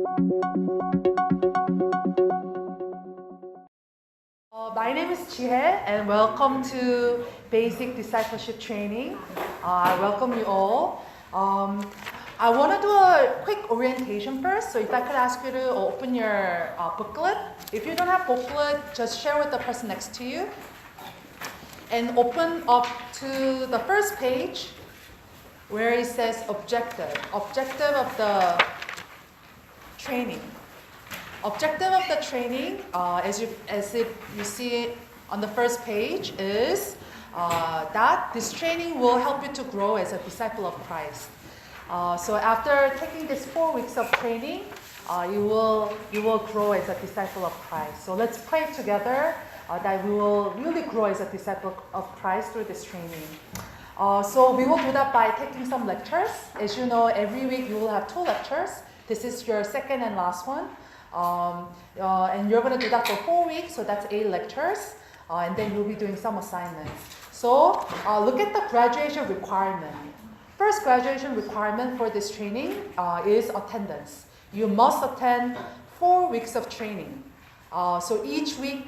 My name is Jihye and welcome to Basic Discipleship Training. I welcome you all. I want to do a quick orientation first, so if I could ask you to open your booklet. If you don't have booklet, just share with the person next to you. And open up to the first page where it says objective. Objective of the training. Objective of the training, as you see on the first page, is that this training will help you to grow as a disciple of Christ. So after taking this 4 weeks of training, you will grow as a disciple of Christ. So let's pray together that we will really grow as a disciple of Christ through this training. So we will do that by taking some lectures. As you know, every week you will have 2 lectures. This is your second and last one. And you're going to do that for 4 weeks, so that's 8 lectures. And then you'll be doing some assignments. So look at the graduation requirement. First graduation requirement for this training is attendance. You must attend 4 weeks of training. So each week,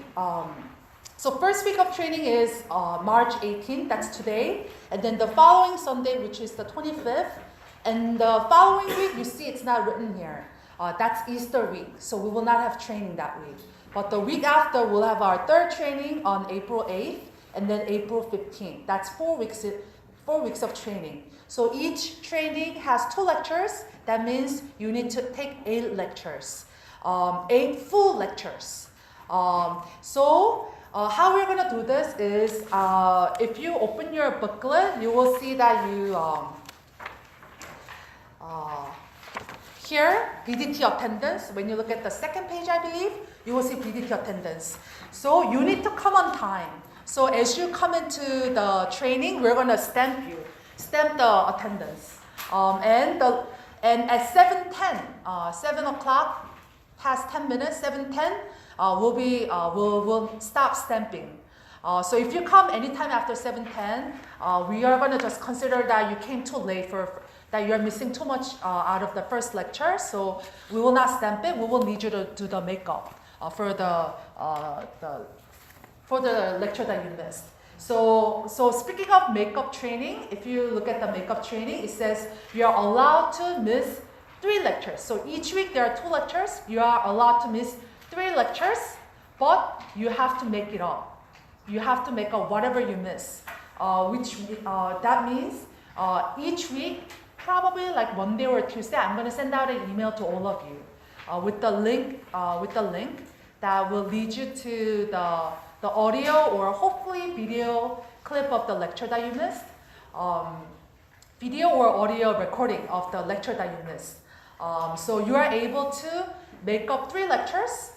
so first week of training is March 18th, that's today. And then the following Sunday, which is the 25th. And the following week, you see it's not written here. That's Easter week, so we will not have training that week. But the week after, we'll have our third training on April 8th and then April 15th. That's 4 weeks of training. So each training has 2 lectures. That means you need to take 8 lectures, 8 full lectures. So how we're going to do this is, if you open your booklet, you will see that you here, BDT attendance. When you look at the second page, I believe, you will see BDT attendance. So you need to come on time. So as you come into the training, we're going to stamp the attendance. And at 7:10, 7 o'clock, past 10 minutes, 7:10, we'll stop stamping. So if you come anytime after 7:10, we are going to just consider that you came too late that you're missing too much out of the first lecture, so we will not stamp it. We will need you to do the makeup for the lecture that you missed. So speaking of makeup training, if you look at the makeup training, it says you are allowed to miss 3 lectures. So each week there are 2 lectures. You are allowed to miss 3 lectures, but you have to make it up. You have to make up whatever you miss, that means each week, probably like Monday or Tuesday, I'm going to send out an email to all of you with the link that will lead you to the audio or hopefully video clip of the lecture that you missed, video or audio recording of the lecture that you missed. So you are able to make up 3 lectures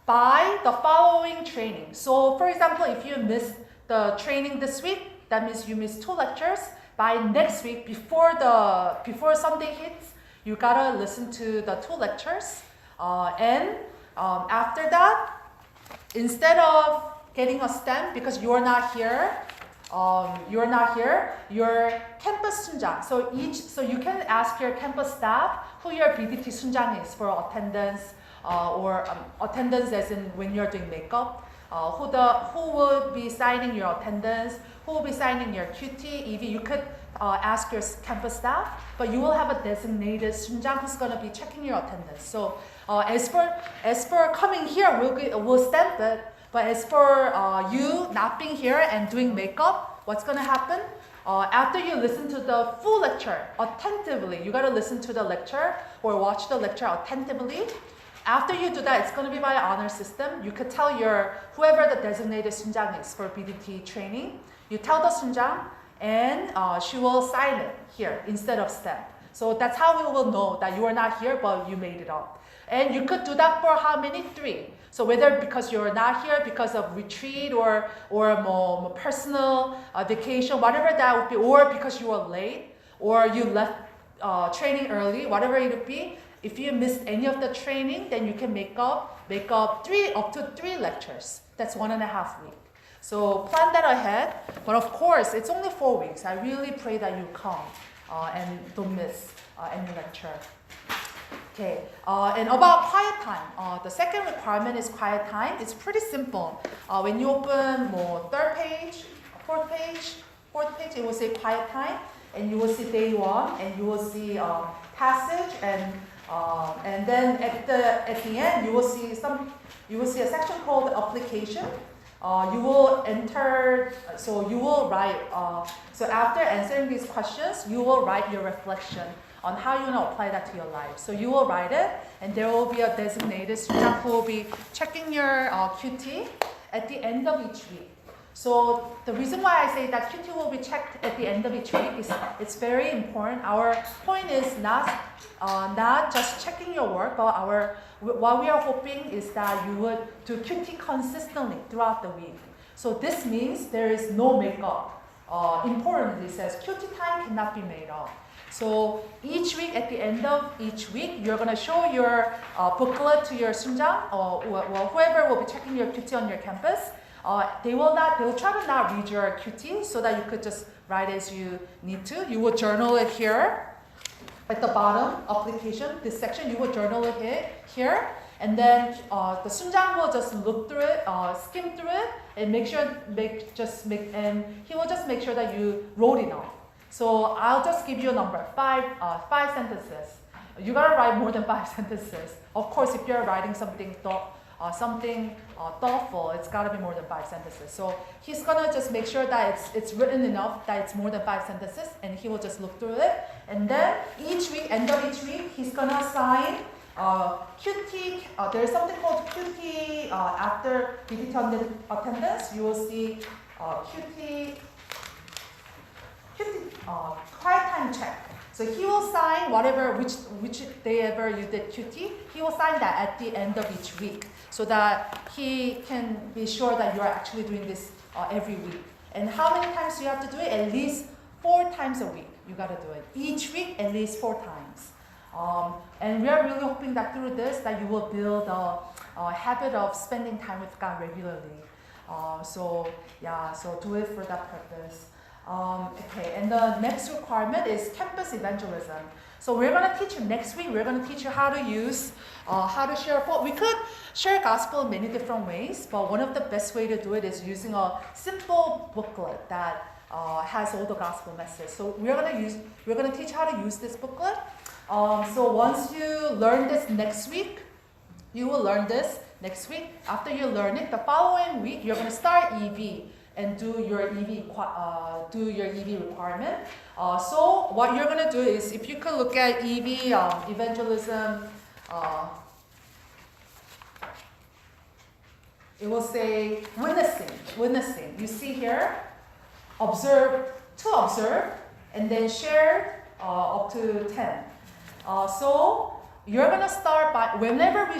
by the following training. So for example, if you missed the training this week, that means you missed 2 lectures. By next week, before Sunday hits, you gotta listen to the 2 lectures. And after that, instead of getting a stamp because you're not here, your campus sunjang. So you can ask your campus staff who your BDT sunjang is for attendance, or attendance as in when you're doing makeup. Who will be signing your attendance, who will be signing your QT, EV. You could ask your campus staff, but you will have a designated sunjang who's going to be checking your attendance. So as for coming here, we'll stamp it. But as for you not being here and doing makeup, what's going to happen? After you listen to the full lecture attentively, you got to listen to the lecture or watch the lecture attentively. After you do that, it's going to be by honor system. You could tell whoever the designated sunjang is for BDT training. You tell the sunjang, and she will sign it here instead of stamp. So that's how we will know that you are not here, but you made it up. And you could do that for how many? 3. So whether because you're not here because of retreat or more personal vacation, whatever that would be, or because you were late or you left training early, whatever it would be. If you missed any of the training, then you can make up up to 3 lectures. That's 1.5 weeks. So plan that ahead. But of course, it's only 4 weeks. I really pray that you come and don't miss any lecture. Okay, and about quiet time. The second requirement is quiet time. It's pretty simple. When you open more third page, fourth page, it will say quiet time, and you will see day 1, and you will see passage, and then at the end you will see a section called application. You will enter, so you will write. So after answering these questions, you will write your reflection on how you're going to apply that to your life. So you will write it, and there will be a designated student who will be checking your QT at the end of each week. So the reason why I say that QT will be checked at the end of each week is it's very important. Our point is not just checking your work, but what we are hoping is that you would do QT consistently throughout the week. So this means there is no makeup. Importantly, it says QT time cannot be made up. So each week, at the end of each week, you're going to show your booklet to your sunjang or whoever will be checking your QT on your campus. They will try to not read your QT so that you could just write as you need to. You will journal it here at the bottom, application, this section, you will journal it here. And then the sunjang will just look through it, skim through it, and he will just make sure that you wrote enough. So I'll just give you a number, 5 sentences. You gotta write more than 5 sentences. Of course, if you're writing something thoughtful, it's gotta be more than 5 sentences. So he's gonna just make sure that it's written enough that it's more than 5 sentences, and he will just look through it. And then each week, end of each week, he's gonna assign QT. There's something called QT after BDT attendance. You will see QT quiet time check. So he will sign which day ever you did QT, he will sign that at the end of each week so that he can be sure that you are actually doing this every week. And how many times do you have to do it? At least 4 times a week you got to do it. Each week at least 4 times. And we are really hoping that through this that you will build a habit of spending time with God regularly. So do it for that purpose. Okay, and the next requirement is campus evangelism. So we're going to teach you next week. We're going to teach you how to use, how to share. We could share gospel in many different ways, but one of the best way to do it is using a simple booklet that has all the gospel messages. So we're going to teach how to use this booklet. So once you learn this next week, you will learn this next week. After you learn it, the following week you're going to start EV. And do your EV requirement. So what you're gonna do is, if you could look at EV evangelism, it will say witnessing. You see here, observe, and then share up to 10. So you're gonna start by whenever we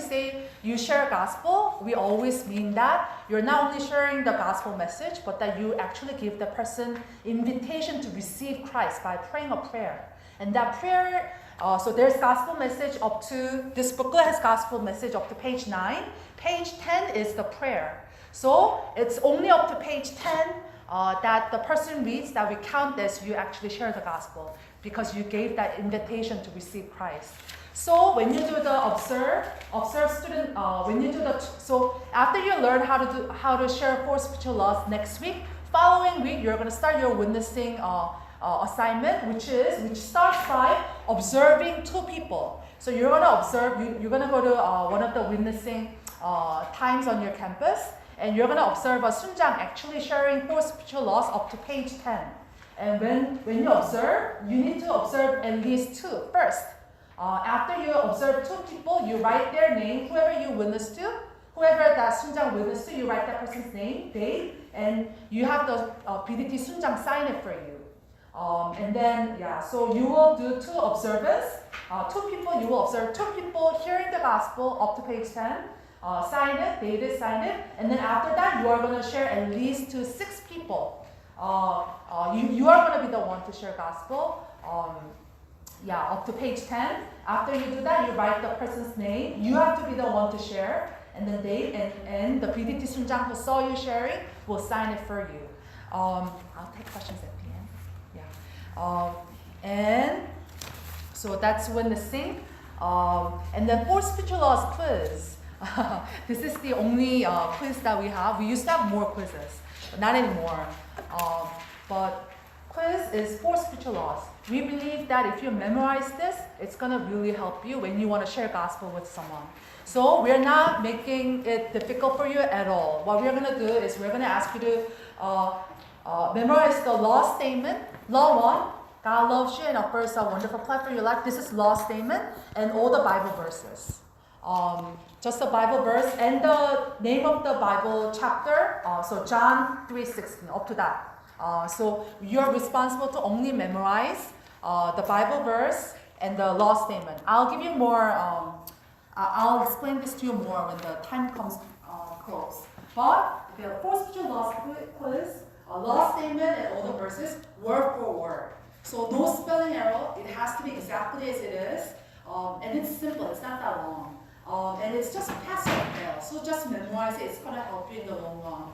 say you share gospel, we always mean that you're not only sharing the gospel message, but that you actually give the person invitation to receive Christ by praying a prayer. And that prayer, so there's gospel message up to, this booklet has gospel message up to page 9. Page 10 is the prayer. So it's only up to page 10 that the person reads that we count as you actually share the gospel, because you gave that invitation to receive Christ. So when you do the observe student, so after you learn how to share 4 spiritual laws next week, following week you're going to start your witnessing assignment, which starts by observing 2 people. So you're going to observe. You're going to go to one of the witnessing times on your campus, and you're going to observe a sunjang actually sharing 4 spiritual laws up to page 10. And when you observe, you need to observe at least 2 first. After you observe 2 people, you write their name, whoever you witness to, whoever that sunjang witness to, you write that person's name, date, and you have the BDT sunjang sign it for you. And then, so you will do 2 observance. 2 people, you will observe 2 people hearing the gospel up to page 10. Sign it, date it, sign it, and then after that, you are going to share at least to 6 people. You are going to be the one to share gospel. Up to page 10. After you do that, you write the person's name. You have to be the one to share, and then date, and the BDT sunjang who saw you sharing will sign it for you. I'll take questions at the end. And So that's when the sync. And then for spiritual laws quiz, this is the only quiz that we have. We used to have more quizzes, but not anymore. But quiz is for spiritual laws. We believe that if you memorize this, it's gonna really help you when you want to share gospel with someone. So we're not making it difficult for you at all. What we're gonna do is we're gonna ask you to memorize the law statement. Law 1, God loves you and offers a wonderful plan for your life. This is law statement and all the Bible verses. Just the Bible verse and the name of the Bible chapter. So John 3:16, up to that. So you're responsible to only memorize the Bible verse and the law statement. I'll give you more, I'll explain this to you more when the time comes close. But the spiritual law quiz, law statement and all the verses, word for word. So no spelling error, it has to be exactly as it is. And it's simple, it's not that long. And it's just pass or fail. So just memorize it, it's gonna help you in the long run.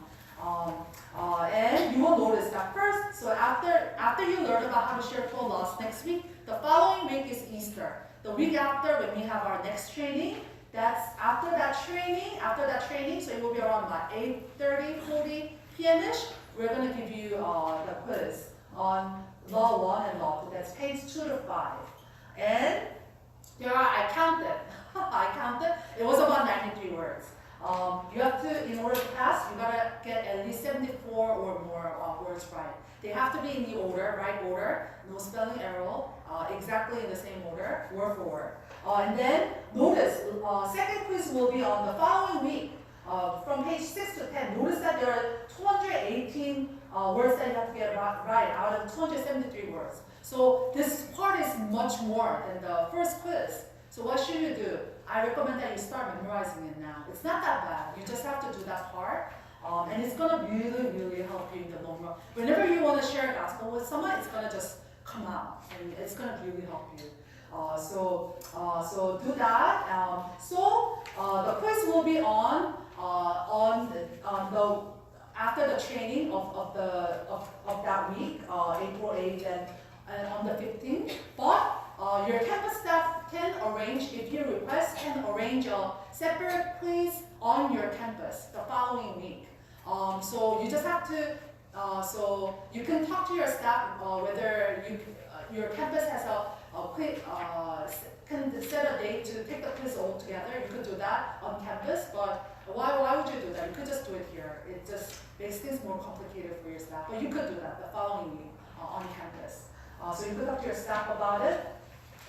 And you will notice that first, so after you learn about how to share 4 laws next week, the following week is Easter. The week after, when we have our next training, that's after that training, so it will be around about 8:30, 40 p.m.-ish, we're gonna give you the quiz on Law 1 and Law 2. That's page 2 to 5. And there are, I counted, it was about 93 words. You have to, in order to pass, you gotta get at least 74 or more words right. They have to be in the order, right order, no spelling error, exactly in the same order, word for word. And then notice, second quiz will be on the following week, from page 6 to 10. Notice that there are 218 words that you have to get right out of 273 words. So this part is much more than the first quiz. So what should you do? I recommend that you start memorizing it now. It's not that bad. You just have to do that part. And it's going to really, really help you in the long run. Whenever you want to share gospel with someone, it's going to just come out. And it's going to really help you. So do that. The quiz will be on the after the training of that week, April 8th and on the 15th. But your campus staff can arrange, if you request, can arrange a separate quiz on your campus the following week. So you just have to, so you can talk to your staff whether your campus has a quick, can set a date to take the quiz all together. You could do that on campus, but why would you do that? You could just do it here. It just makes things more complicated for your staff. But you could do that the following week on campus. So you could talk to your staff about it.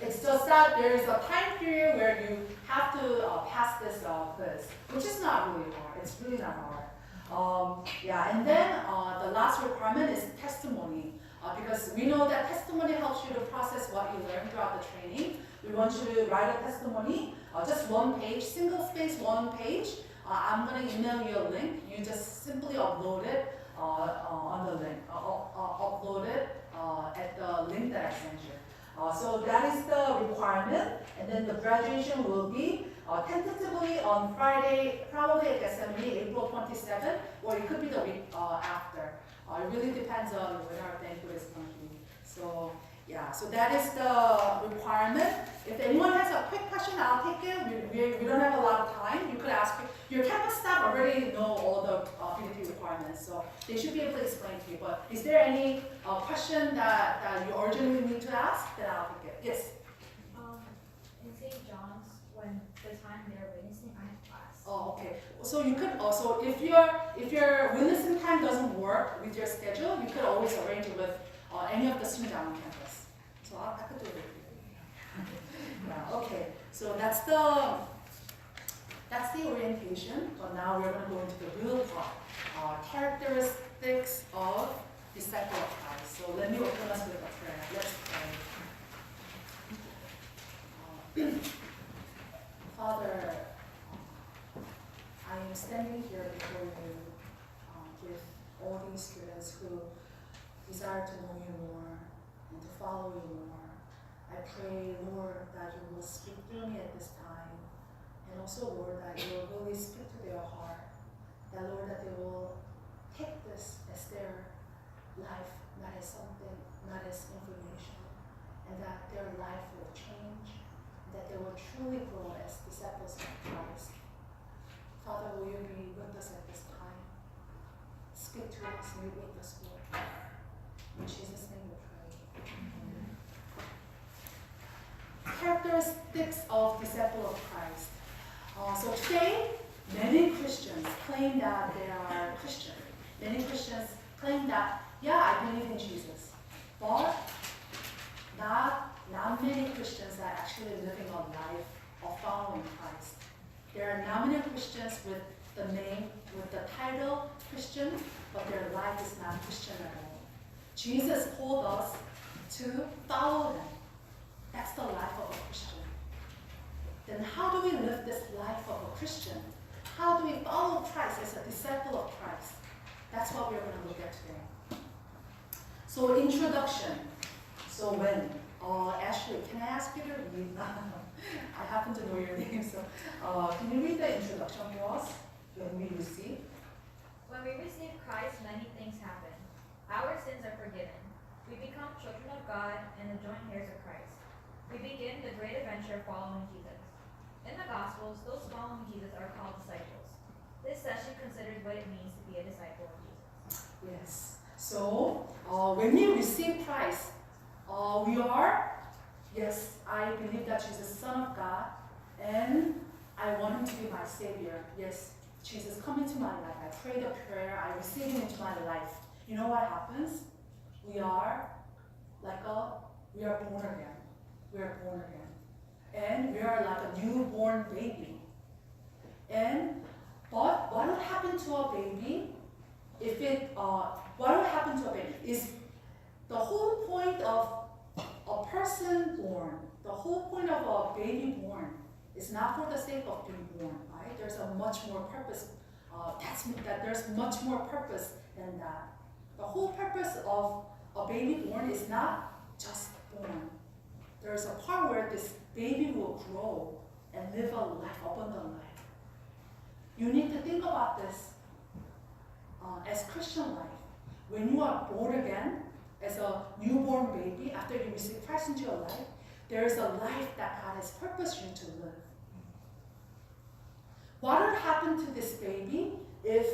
It's just that there is a time period where you have to pass this quiz, which is not really hard. It's really not hard. And then the last requirement is testimony, because we know that testimony helps you to process what you learned throughout the training. We want you to write a testimony, just one page, single space, one page. I'm going to email you a link. You just simply upload it on the link. Upload it at the link that I sent you. So that is the requirement, and then the graduation will be tentatively on Friday, probably at SME, April 27th, or it could be the week after. It really depends on when our banquet is going to be. So so that is the requirement. If anyone has a quick question, I'll take it. We don't have a lot of time. You could ask. Your campus staff already know all the BDT requirements, so they should be able to explain to you. But is there any question that you urgently need to ask? Then I'll take it. Yes? In St. John's, when the time they're witnessing, I have class. Oh, okay. So you could also, if your witnessing time doesn't work with your schedule, you could always arrange it with any of the students on campus. So I could do it. Okay. So that's the orientation. But now we're going to go into the real part, characteristics of disciple of Christ. So let me open us with a prayer. Let's pray. Father, I am standing here before you with all these students who desire to know you more and to follow you more. I pray, Lord, that you will speak through me at this time, and also, Lord, that you will really speak to their heart, that, Lord, that they will take this as their life, not as something, not as information, and that their life will change will you be with us at this time? Speak to us, meet with us, Lord. In Jesus' name we pray. Characteristics of disciple of Christ. So today, many Christians claim that they are Christian. Many Christians claim that, yeah, I believe in Jesus. But not many Christians are actually living a life of following Christ. There are not many Christians with the name, with the title Christian, but their life is not Christian at all. Jesus called us to follow him. That's the life of a Christian. Then how do we live this life of a Christian? How do we follow Christ as a disciple of Christ? That's what we're going to look at today. So introduction. So when, Ashley, can I ask you to read? I happen to know your name, so can you read the introduction for us? When we receive? When we receive Christ, many things happen. Our sins are forgiven. We become children of God and the joint heirs of Christ. We begin the great adventure of following Jesus. In the Gospels, those following Jesus are called disciples. This session considers what it means to be a disciple of Jesus. Yes. So, when we receive Christ, we are, yes, I believe that Jesus is the Son of God, and I want him to be my Savior. Yes, Jesus, come into my life. I pray the prayer, I receive him into my life. You know what happens? We are born again. We are born again. And we are like a newborn baby. But what will happen to a baby what will happen to a baby is the whole point of a person born, the whole point of a baby born is not for the sake of being born, right? There's a much more purpose. There's much more purpose than that. The whole purpose of a baby born is not just born. There's a part where this baby will grow and live a life, abundant life. You need to think about this as Christian life. When you are born again, as a newborn baby, after you receive Christ into your life, there is a life that God has purposed you to live. What would happen to this baby if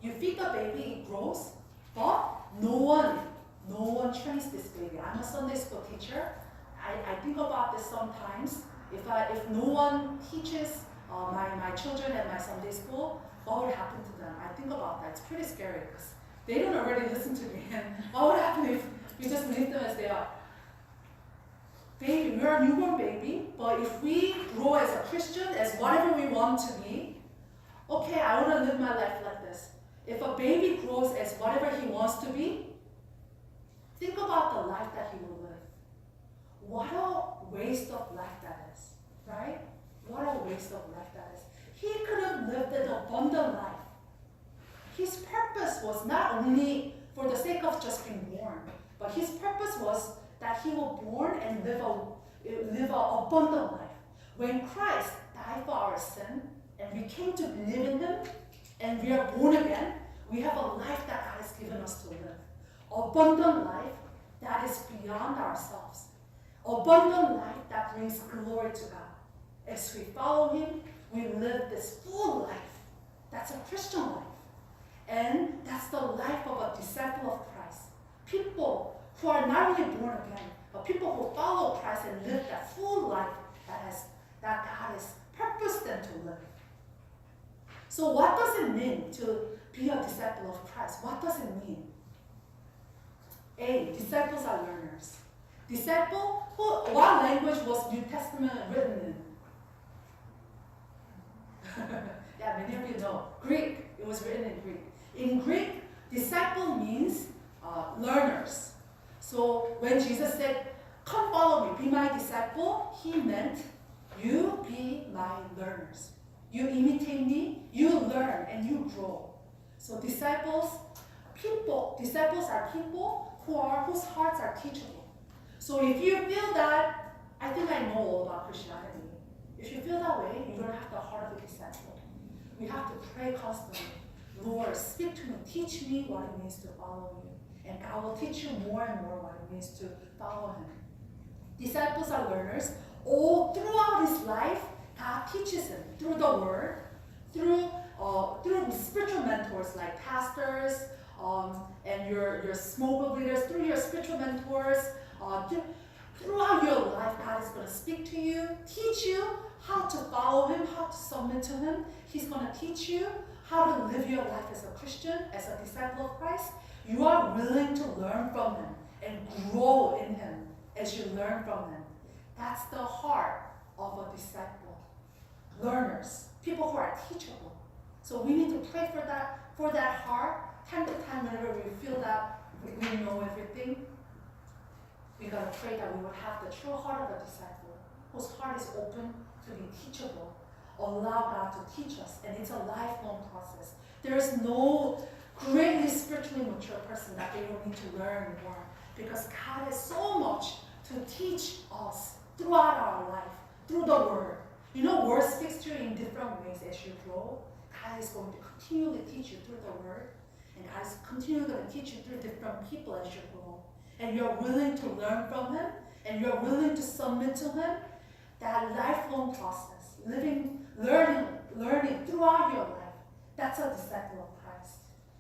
you feed the baby, it grows, but no one trains this baby? I'm a Sunday school teacher. I think about this sometimes. If no one teaches my children at my Sunday school, what would happen to them? I think about that. It's pretty scary because they don't already listen to me. And what would happen if you just leave them as they are? Baby, we're a newborn baby, but if we grow as a Christian, as whatever we want to be, okay, I want to live my life like this. If a baby grows as whatever he wants to be, think about the life that he will live. What a waste of life that is, right? What a waste of life that is. He could have lived an abundant life. His purpose was not only for the sake of just being born, but his purpose was that he will born and live an abundant life. When Christ died for our sin, and we came to believe in him, and we are born again, we have a life that God has given us to live. Abundant life that is beyond ourselves. Abundant life that brings glory to God. As we follow him, we live this full life. That's a Christian life. And that's the life of a disciple of Christ. People who are not only born again, but people who follow Christ and live that full life that God has purposed them to live. So what does it mean to be a disciple of Christ? What does it mean? A, disciples are learners. Disciple, what language was New Testament written in? Yeah, many of you know. Greek. It was written in Greek. In Greek, disciple means learners. So when Jesus said, come follow me, be my disciple, he meant you be my learners. You imitate me, you learn, and you grow. So disciples are people whose hearts are teachable. So if you feel that, I think I know all about Christianity. If you feel that way, you don't have the heart of a disciple. We have to pray constantly. Lord, speak to me, teach me what it means to follow you. And God will teach you more and more what it means to follow him. Disciples are learners. All throughout his life, God teaches him through the word, through mentors like pastors, and your small group leaders, through your spiritual mentors, throughout your life, God is going to speak to you, teach you how to follow Him, how to submit to Him. He's going to teach you how to live your life as a Christian, as a disciple of Christ. You are willing to learn from Him and grow in Him as you learn from Him. That's the heart of a disciple. Learners, people who are teachable. So we need to pray for that heart. Time to time, whenever we feel that we know everything, we gotta pray that we would have the true heart of a disciple, whose heart is open to be teachable. Allow God to teach us, and it's a lifelong process. There is no greatly spiritually mature person that they will need to learn more, because God has so much to teach us throughout our life, through the Word. You know, Word speaks to you in different ways as you grow. God is going to continually teach you through the Word, and God is continually going to teach you through different people as you grow. And you're willing to learn from Him, and you're willing to submit to Him. That lifelong process, learning throughout your life, that's a disciple of Christ.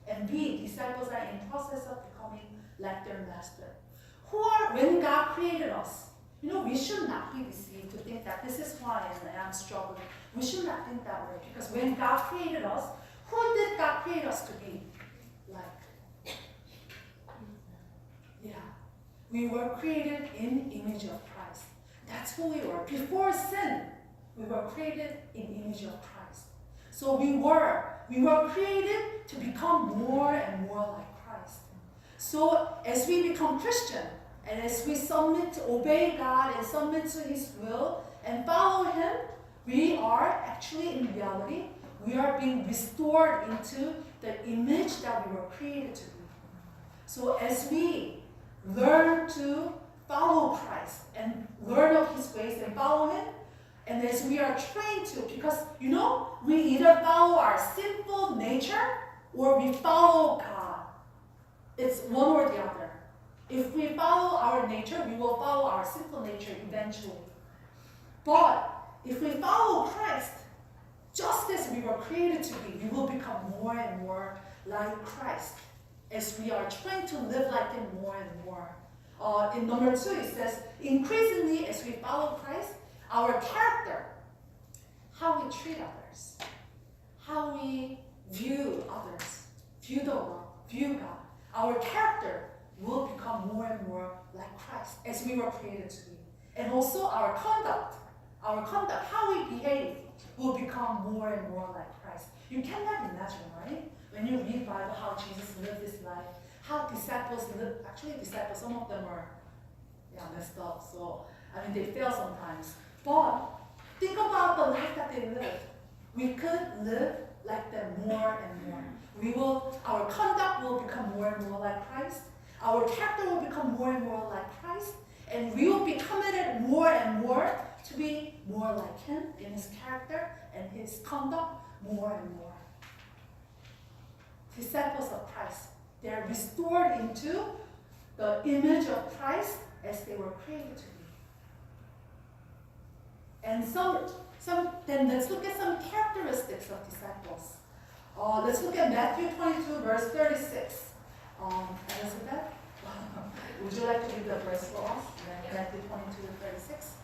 And disciples are in process of becoming like their master. When God created us, you know, we should not be deceived to think that this is who I am and I'm struggling. We should not think that way, because when God created us, who did God create us to be like? Yeah. We were created in image of Christ. That's who we were. Before sin, we were created in image of Christ. So we were created to become more and more like Christ. So as we become Christian, and as we submit to obey God and submit to His will and follow Him, we are actually, in reality, we are being restored into the image that we were created to be. So as we learn to follow Christ and learn of His ways and follow Him, and as we are trained to, because, you know, we either follow our sinful nature or we follow God. It's one or the other. If we follow our nature, we will follow our sinful nature eventually. But if we follow Christ, just as we were created to be, we will become more and more like Christ as we are trying to live like Him more and more. In number 2, it says, increasingly as we follow Christ, our character, how we treat others, how we view others, view the world, view God, our character will become more and more like Christ as we were created to be. And also our conduct, how we behave, will become more and more like Christ. You cannot imagine, right? When you read Bible, how Jesus lived His life, how disciples live. Actually, disciples, some of them are messed up. So, they fail sometimes. But think about the life that they lived. We could live like them more and more. Our conduct will become more and more like Christ. Our character will become more and more like Christ. And we will be committed more and more to be more like Him in His character and His conduct more and more. Disciples of Christ, they are restored into the image of Christ as they were created to be. And then let's look at some characteristics of disciples. Let's look at Matthew 22, verse 36. Elizabeth, would you like to read the verse for us? Matthew 22 to 36.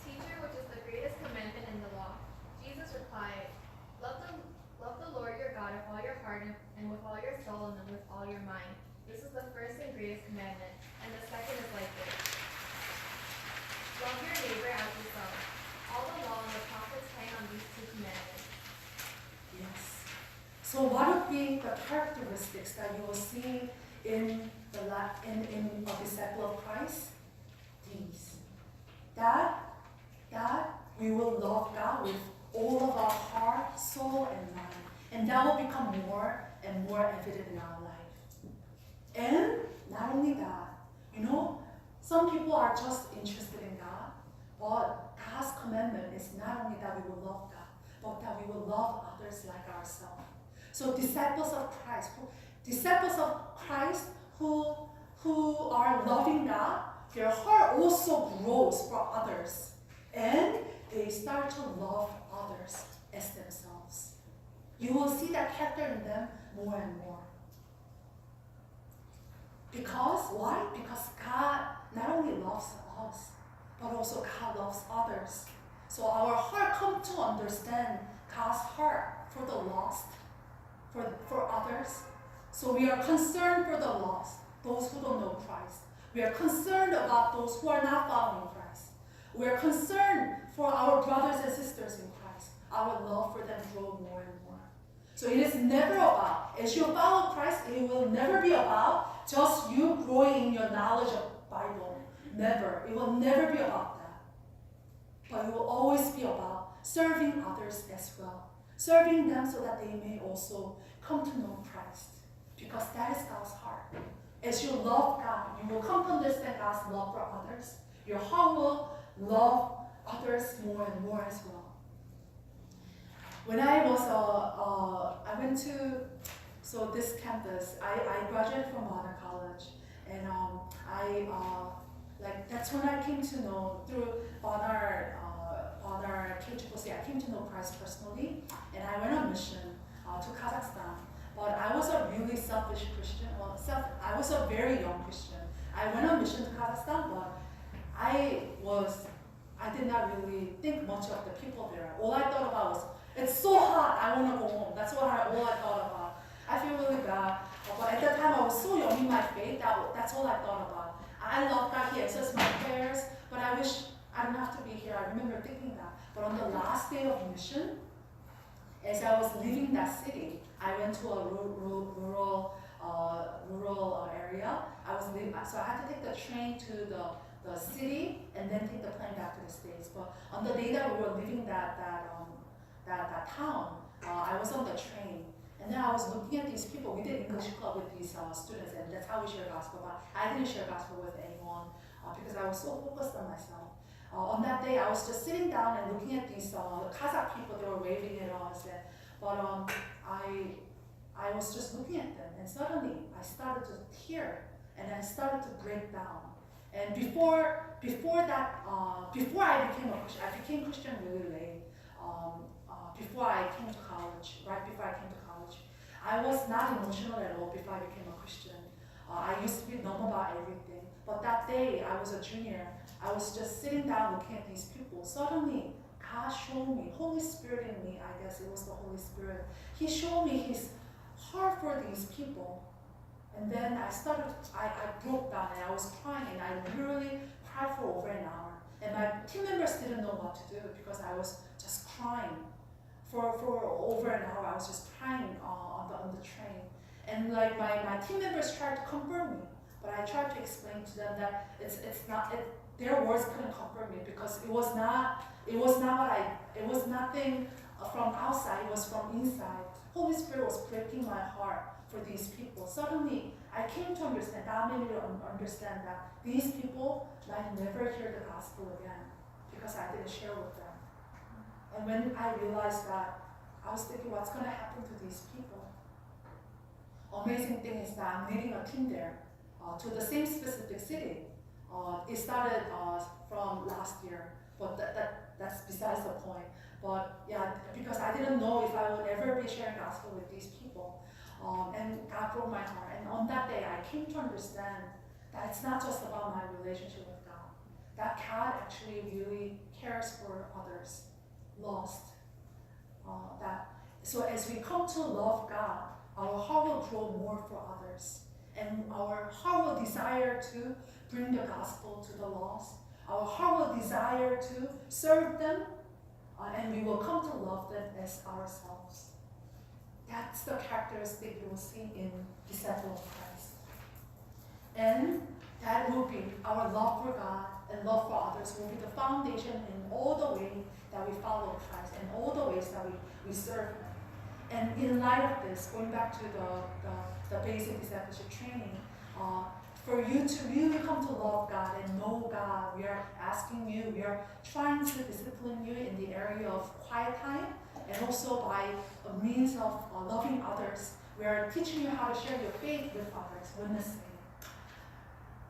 Teacher, which is the greatest commandment in the law? Jesus replied, Love the Lord your God with all your heart and with all your soul and with all your mind. This is the first and greatest commandment, and the second is like this. Love your neighbor as yourself. All the law and the prophets hang on these 2 commandments. Yes. So what would be the characteristics that you will see in a disciple of Christ? These. That we will love God with all of our heart, soul, and mind. And that will become more and more evident in our life. And not only that, some people are just interested in God, but God's commandment is not only that we will love God, but that we will love others like ourselves. So disciples of Christ who are loving God, their heart also grows for others. And they start to love others as themselves. You will see that character in them more and more. Because, why? Because God not only loves us, but also God loves others. So our heart comes to understand God's heart for the lost, for others. So we are concerned for the lost, those who don't know Christ. We are concerned about those who are not following Christ. We are concerned for our brothers and sisters in Christ. Our love for them grows more and more. So it is never about, as you follow Christ, it will never be about just you growing in your knowledge of Bible. Never. It will never be about that. But it will always be about serving others as well. Serving them so that they may also come to know Christ. Because that is God's heart. As you love God, you will come to understand God's love for others. Your heart will love others more and more as well. When I was, I went to, this campus, I graduated from Modern College, and that's when I came to know, through honor KCCC, I came to know Christ personally, and I went on mission to Kazakhstan. But I was a really selfish Christian. I was a very young Christian. I went on mission to Kazakhstan, but I did not really think much of the people there. All I thought about was, it's so hot, I want to go home. That's all I thought about. I feel really bad. But at that time, I was so young in my faith, that's all I thought about. I love God, He answers my prayers, but I wish I didn't have to be here. I remember thinking that. But on the last day of mission, as I was leaving that city, I went to a rural area. So I had to take the train to the city and then take the plane back to the States. But on the day that we were leaving that town, I was on the train. And then I was looking at these people. We did English club with these students, and that's how we share gospel. But I didn't share gospel with anyone because I was so focused on myself. On that day, I was just sitting down and looking at these Kazakh people. They were waving at us, but I was just looking at them, and suddenly I started to tear, and I started to break down. And before I became a Christian, I became Christian really late. Before I came to college, right before I came to college, I was not emotional at all before I became a Christian. I used to be numb about everything. But that day, I was a junior. I was just sitting down looking at these people. Suddenly, God showed me, Holy Spirit in me, I guess it was the Holy Spirit. He showed me His heart for these people. And then I broke down and I was crying, and I literally cried for over an hour. And my team members didn't know what to do because I was just crying. For over an hour, I was just crying on the train. And like my team members tried to comfort me, but I tried to explain to them that their words couldn't comfort me because it was nothing from outside, it was from inside. Holy Spirit was breaking my heart for these people. Suddenly, I came to understand, God made me understand that these people might never hear the gospel again because I didn't share with them. And when I realized that, I was thinking, what's going to happen to these people? Amazing thing is that I'm leading a team there to the same specific city. It started from last year, but that's besides the point. But yeah, because I didn't know if I would ever be sharing gospel with these people. And God broke my heart. And on that day, I came to understand that it's not just about my relationship with God. That God actually really cares for others, lost. So as we come to love God, our heart will grow more for others. And our heart will desire to bring the gospel to the lost. Our heart will desire to serve them, and we will come to love them as ourselves. That's the characteristic you will see in Disciple of Christ. And that will be our love for God and love for others will be the foundation in all the ways that we follow Christ and all the ways that we serve Him. And in light of this, going back to the basic discipleship training, for you to really come to love God and know God, we are asking you, we are trying to discipline you in the area of quiet time and also by a means of loving others. We are teaching you how to share your faith with others, witnessing.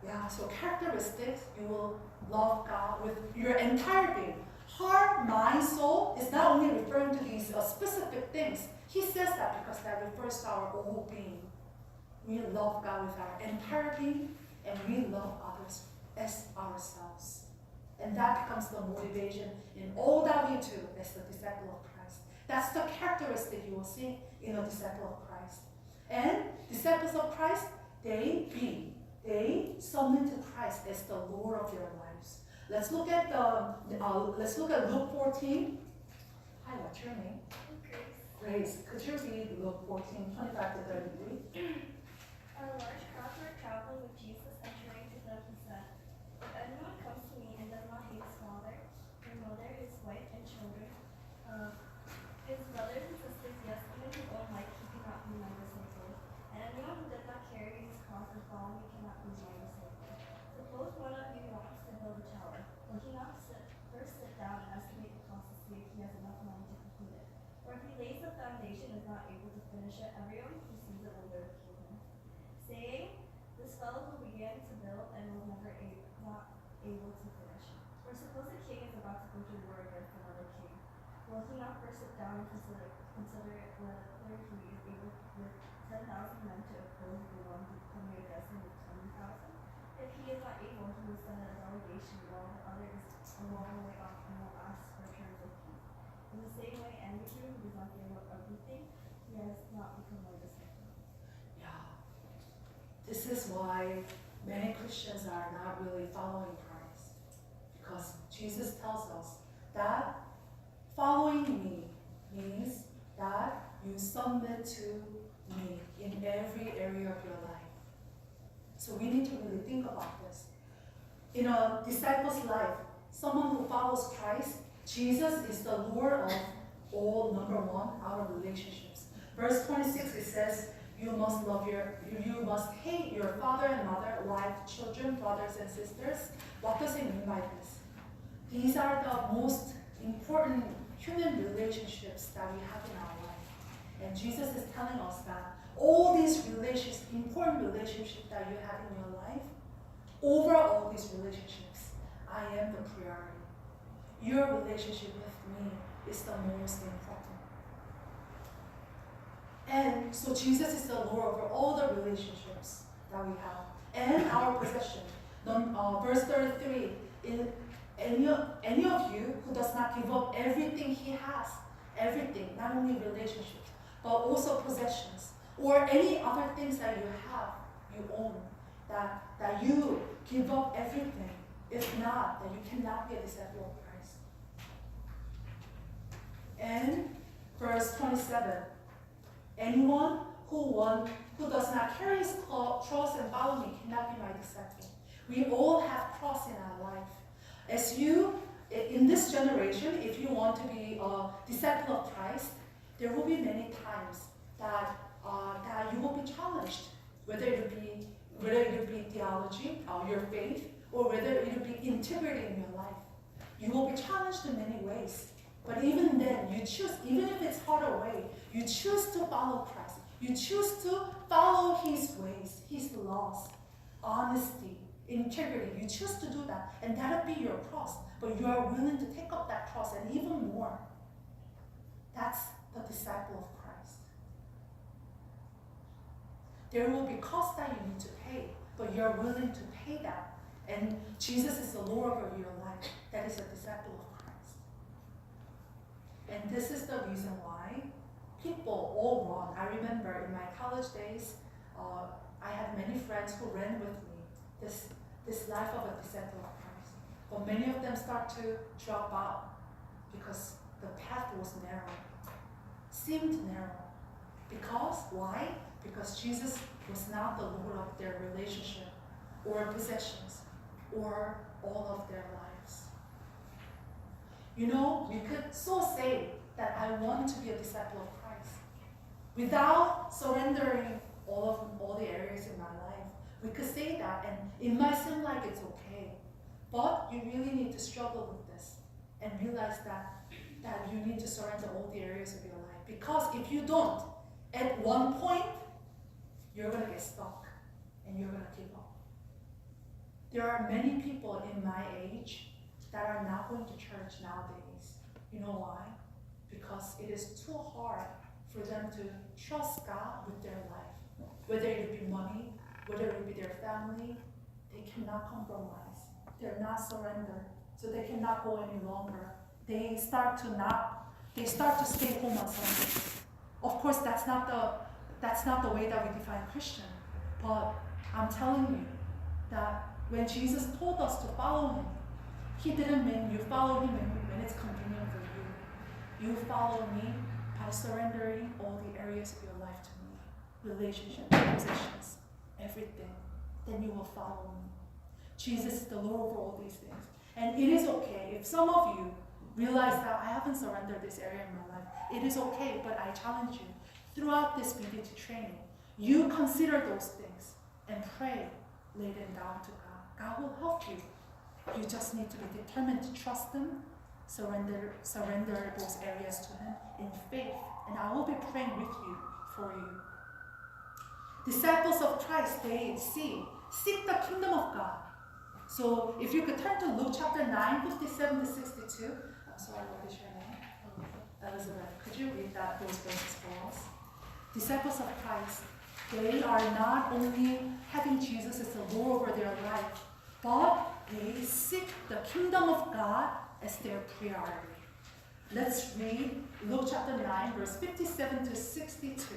Yeah, so characteristics, you will love God with your entire being, heart, mind, soul is not only referring to these specific things. He says that because that refers to our whole being. We love God with our entire being, and we love others as ourselves. And that becomes the motivation in all that we do as the disciple of Christ. That's the characteristic you will see in a disciple of Christ. And disciples of Christ, they submit to Christ as the Lord of their lives. Let's look at Luke 14. Hi, what's your name? Grace. Could you read Luke 14, 25 to 33? A large crowd were traveling with Jesus, and turning to them, he said, "If anyone comes to me and does not hate his father, his mother, his wife, and children, his brothers and sisters, yes, even his own life, he cannot be my disciple. And anyone who does not carry his cross and follow me cannot be my disciple. Suppose one of you wants to build a tower. Will he not first sit down and estimate the cost to see if he has enough money to complete it? Or if he lays the foundation and is not able to finish it, everyone who sees it will ridicule him, saying, 'This fellow who began to build and was not able to finish.' Or suppose a king is about to go to war against another king. Will he not first sit down and consider it whether he is able with 10,000 men to oppose the one who coming against him with 20,000? If he is not able, he will send a delegation while the other is a long way off and will ask for terms of peace. In the same way, any of you who does not give up everything, he has not become my disciple." Yeah. This is why many Christians are not really following Christ. Because Jesus tells us that following me means that you submit to me in every area of your life. So we need to really think about this. In a disciple's life, someone who follows Christ, Jesus is the Lord of all, number one, our relationships. Verse 26, it says, you must hate your father and mother, wife, children, brothers and sisters. What does it mean by this? These are the most important human relationships that we have in our life. And Jesus is telling us that all these relationships, important relationships that you have in your life, over all these relationships, I am the priority. Your relationship with me is the most important. And so Jesus is the Lord over all the relationships that we have and our possession. Verse 33, any of you who does not give up everything he has, everything, not only relationships, but also possessions, or any other things that you have, you own, that you give up everything. If not, then you cannot be a disciple of Christ. And verse 27, anyone who does not carry his cross and follow me cannot be my disciple. We all have cross in our life. As you, in this generation, if you want to be a disciple of Christ, there will be many times that you will be challenged, whether it be theology, your faith, or whether it be integrity in your life. You will be challenged in many ways. But even then, you choose, even if it's harder way, you choose to follow Christ. You choose to follow his ways, his laws, honesty, integrity. You choose to do that, and that'll be your cross. But you are willing to take up that cross and even more. That's the disciple of Christ. There will be costs that you need to pay, but you're willing to pay that. And Jesus is the Lord over your life. That is a disciple of Christ. And this is the reason why people all run. I remember in my college days, I had many friends who ran with me this life of a disciple of Christ. But many of them start to drop out because the path was narrow, seemed narrow. Because, why? Because Jesus was not the Lord of their relationship or possessions or all of their lives. You know, we could so say that I want to be a disciple of Christ without surrendering all the areas in my life. We could say that, and it might seem like it's okay, but you really need to struggle with this and realize that you need to surrender all the areas of your life. Because if you don't, at one point, you're going to get stuck and you're going to give up. There are many people in my age that are not going to church nowadays You know why? Because it is too hard for them to trust God with their life. Whether it be money, whether it be their family, they cannot compromise. They're not surrendered, so they cannot go any longer. They start to stay home on Sundays. Of course, that's not the way that we define Christian. But I'm telling you that when Jesus told us to follow him, he didn't mean you follow him when it's convenient for you. You follow me by surrendering all the areas of your life to me. Relationships, possessions, everything. Then you will follow me. Jesus is the Lord over all these things. And it is okay if some of you realize that I haven't surrendered this area in my life. It is okay, but I challenge you, throughout this BDT training, you consider those things and pray, lay them down to God. God will help you. You just need to be determined to trust him, surrender those areas to him in faith. And I will be praying with you, for you. Disciples of Christ, they seek the kingdom of God. So if you could turn to Luke chapter 9, 57 to 62. I'm sorry, what is your name? Elizabeth. Could you read those verses for us? Disciples of Christ, they are not only having Jesus as the Lord over their life, but they seek the kingdom of God as their priority. Let's read Luke chapter 9, verse 57 to 62.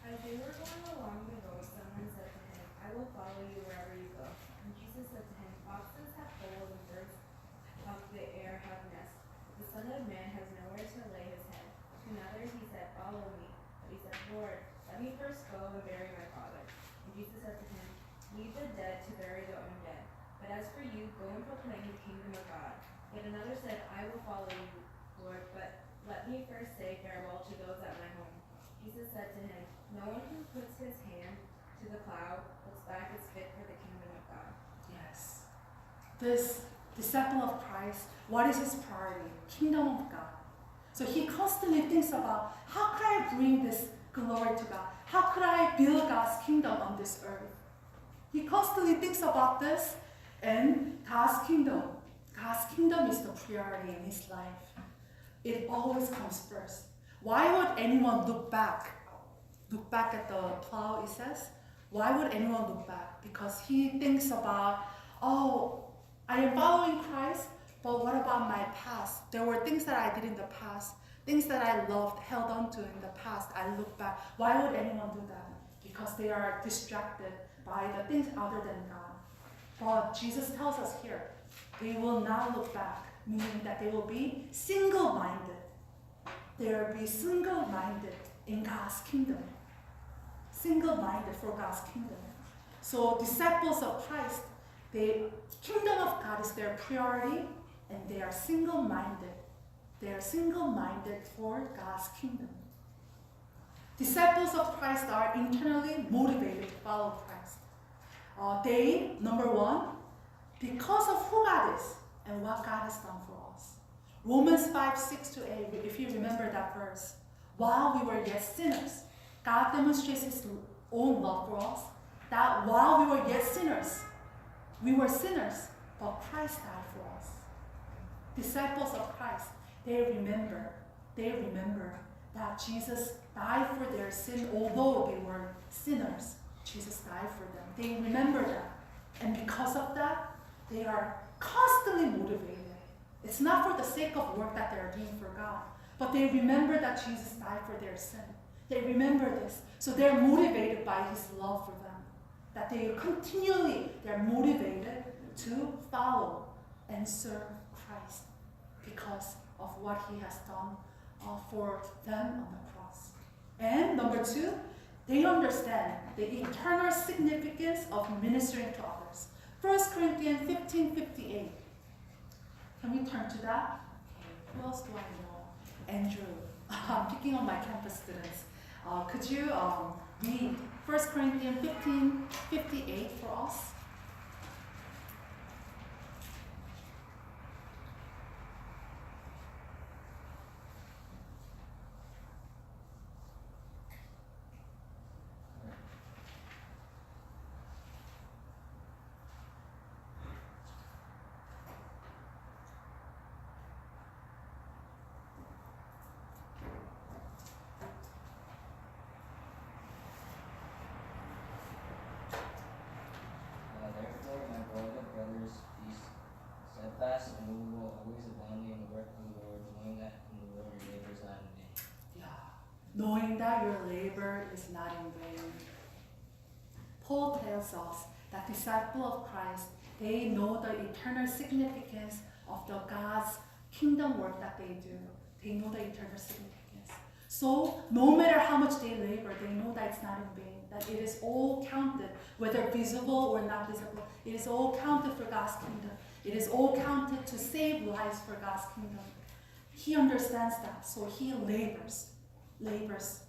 As they were going along the road, someone said to him, I will follow you wherever you go. And Jesus said to him, foxes have holes and birds of the air have nests. The Son of Man has nowhere to lay his head. To another he said, follow me. But he said, Lord, let me first go and bury my father. And Jesus said to him, leave the dead to bury their own dead. But as for you, go and proclaim the kingdom of God. Yet another said, I will follow you, Lord, but let me first say farewell to those at my home. Jesus said to him, no one who puts his hand to the plow looks back is fit for the kingdom of God. Yes. This disciple of Christ, what is his priority? Kingdom of God. So he constantly thinks about, how could I bring this glory to God? How could I build God's kingdom on this earth? He constantly thinks about this, and God's kingdom is the priority in his life. It always comes first. Why would anyone look back at the plow, it says? Why would anyone look back? Because he thinks about, oh, I am following Christ, but what about my past? There were things that I did in the past, things that I loved, held on to in the past. I look back. Why would anyone do that? Because they are distracted by the things other than God. But Jesus tells us here, they will not look back, meaning that they will be single-minded. They will be single-minded in God's kingdom. Single-minded for God's kingdom. So disciples of Christ, the kingdom of God is their priority, and they are single-minded. They are single-minded for God's kingdom. Disciples of Christ are internally motivated to follow Christ. They, number one, because of who God is and what God has done for us. Romans 5, 6 to 8, if you remember that verse. While we were yet sinners, God demonstrates his own love for us, that while we were yet sinners, but Christ died for us. Disciples of Christ, they remember that Jesus died for their sin, although they were sinners. Jesus died for them. They remember that. And because of that, they are constantly motivated. It's not for the sake of work that they're doing for God, but they remember that Jesus died for their sin. They remember this. So they're motivated by his love for them. That they're motivated to follow and serve Christ because of what he has done for them on the cross. And number two, they understand the eternal significance of ministering to others. 1 Corinthians 15:58. Can we turn to that? Who else do I know? Andrew. I'm picking on my campus students. Could you read 1 Corinthians 15:58 for us? knowing that your labor is not in vain. Paul tells us that disciples of Christ, they know the eternal significance of the God's kingdom work that they do. They know the eternal significance. So no matter how much they labor, they know that it's not in vain, that it is all counted, whether visible or not visible. It is all counted for God's kingdom. It is all counted to save lives for God's kingdom. He understands that, so he labors because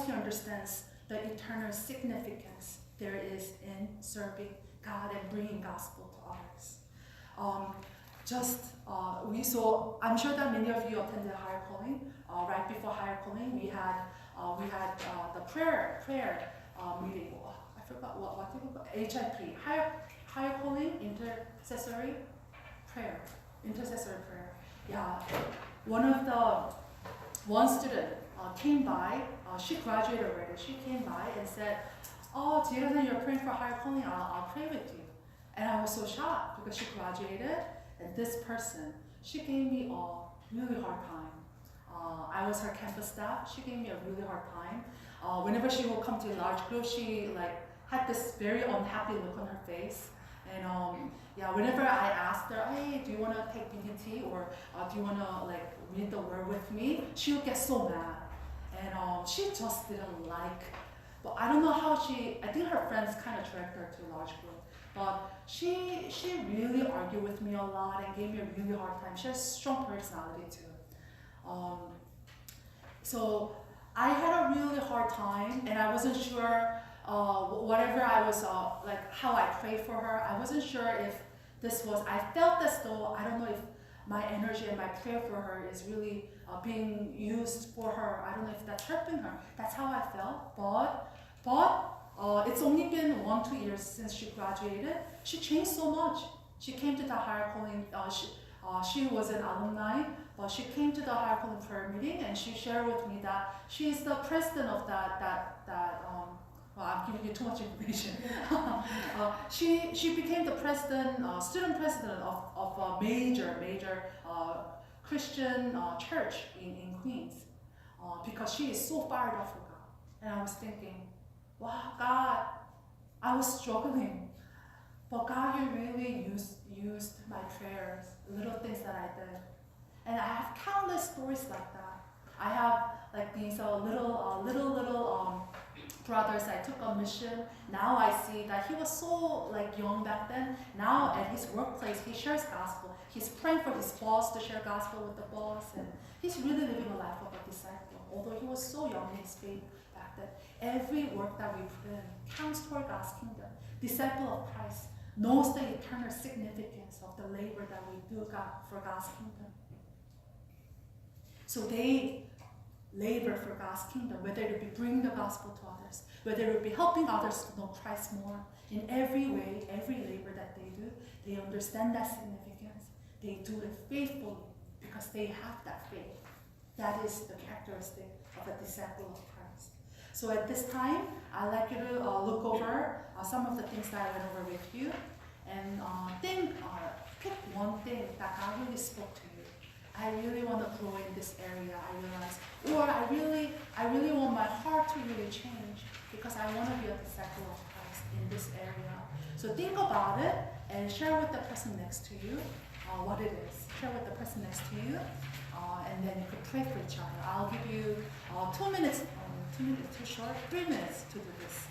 he understands the eternal significance there is in serving God and bringing gospel to others. I'm sure that many of you attended higher calling. Right before higher calling, we had the prayer meeting. I forgot what did we call it? HIP, higher calling intercessory prayer. Yeah, one student came by. She graduated already. She came by and said, "Oh, Jihye, you're praying for higher calling. I'll pray with you." And I was so shocked because she graduated, and this person, she gave me a really hard time. I was her campus staff. She gave me a really hard time. Whenever she would come to a large group, she had this very unhappy look on her face. And whenever I asked her, "Hey, do you want to take BDT or do you want to read the word with me?" She would get so mad, and she just didn't like. But I don't know how I think her friends kind of dragged her to a large group. But she really argued with me a lot and gave me a really hard time. She has a strong personality too. So I had a really hard time, and I wasn't sure whatever I was how I prayed for her. I wasn't sure if this was. I felt as though I don't know if my energy and my prayer for her is really being used for her. I don't know if that's helping her. That's how I felt. But it's only been 1-2 years since she graduated. She changed so much. She came to the higher calling. She was an alumni, but she came to the higher calling prayer meeting, and she shared with me that she is the president of I'm giving you too much information. She became the president, student president of a major Christian church in Queens, because she is so fired up for God. And I was thinking, wow, God, I was struggling, but God, you really used my prayers, little things that I did. And I have countless stories like that. I have these little brothers I took on mission. Now I see that he was so young back then. Now at his workplace, he shares gospel. He's praying for his boss to share gospel with the boss, and he's really living a life of a disciple. Although he was so young in his faith back then, every work that we put in counts toward God's kingdom. Disciple of Christ knows the eternal significance of the labor that we do for God's kingdom. So they labor for God's kingdom, whether it be bringing the gospel to others, whether it be helping others to know Christ more. In every way, every labor that they do, they understand that significance. They do it faithfully because they have that faith. That is the characteristic of a disciple of Christ. So at this time, I'd like you to look over some of the things that I went over with you, and pick one thing that God really spoke to you. I really want to grow in this area, I realize. Or I really want my heart to really change because I want to be a disciple of Christ in this area. So think about it and share with the person next to you what it is. Share with the person next to you, and then you could pray for each other. I'll give you 2 minutes, 2 minutes too short, 3 minutes to do this.